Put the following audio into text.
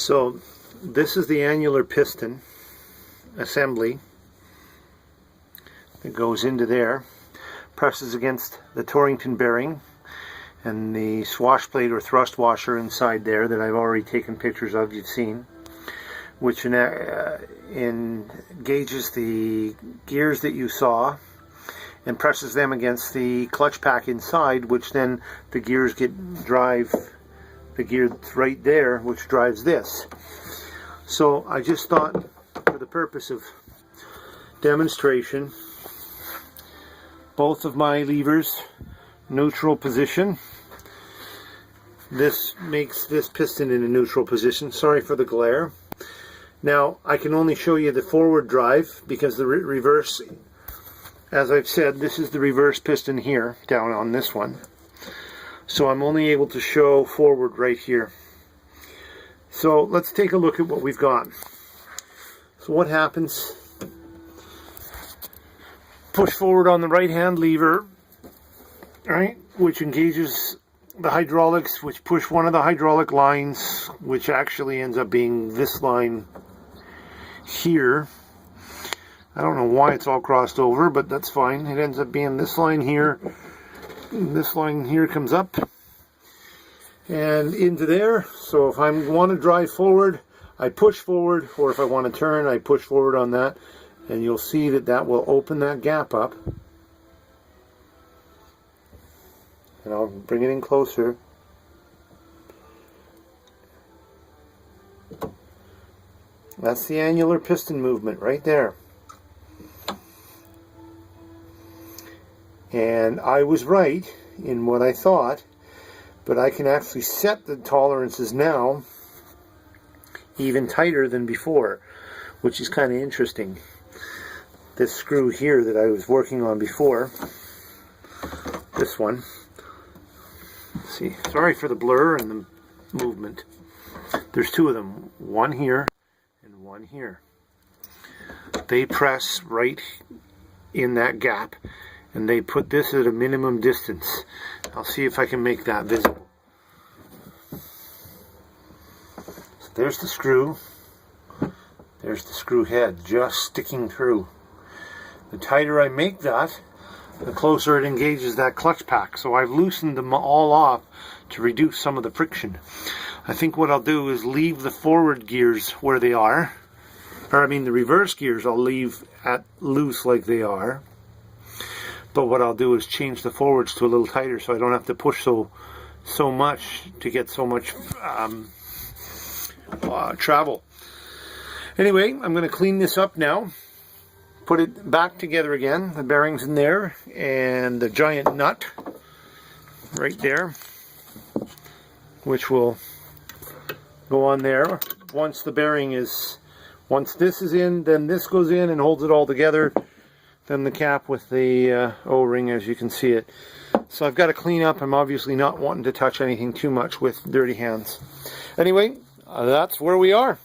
So this is the annular piston assembly that goes into there, presses against the Torrington bearing and the swash plate or thrust washer inside there that I've already taken pictures of, you've seen, which engages the gears that you saw and presses them against the clutch pack inside, which then the gears drive the gear right there, which drives this. So I just thought, for the purpose of demonstration, both of my levers neutral position. This makes this piston in a neutral position. Sorry for the glare. Now I can only show you the forward drive because the reverse, as I've said, this is the reverse piston here down on this one. So I'm only able to show forward right here. So let's take a look at what we've got. So what happens? Push forward on the right hand lever, right, which engages the hydraulics, which push one of the hydraulic lines, which actually ends up being this line here. I don't know why it's all crossed over, but that's fine. It ends up being this line here. This line here comes up and into there. So if I want to drive forward, I push forward, or if I want to turn, I push forward on that. And you'll see that that will open that gap up. And I'll bring it in closer. That's the annular piston movement right there. And I was right in what I thought, but I can actually set the tolerances now even tighter than before, which is kind of interesting. This screw here that I was working on before, this one, let's see, sorry for the blur and the movement. There's two of them, one here and one here. They press right in that gap and they put this at a minimum distance. I'll see if I can make that visible. So there's the screw. There's the screw head just sticking through. The tighter I make that, the closer it engages that clutch pack. So I've loosened them all off to reduce some of the friction. I think what I'll do is leave the forward gears where they are. Or I mean the reverse gears I'll leave at loose like they are. But what I'll do is change the forwards to a little tighter so I don't have to push so much to get so much travel. Anyway, I'm going to clean this up now. Put it back together again, the bearings in there, and the giant nut right there, which will go on there. Once this is in, then this goes in and holds it all together. Then the cap with the O-ring, as you can see it. So I've got to clean up. I'm obviously not wanting to touch anything too much with dirty hands. Anyway, that's where we are.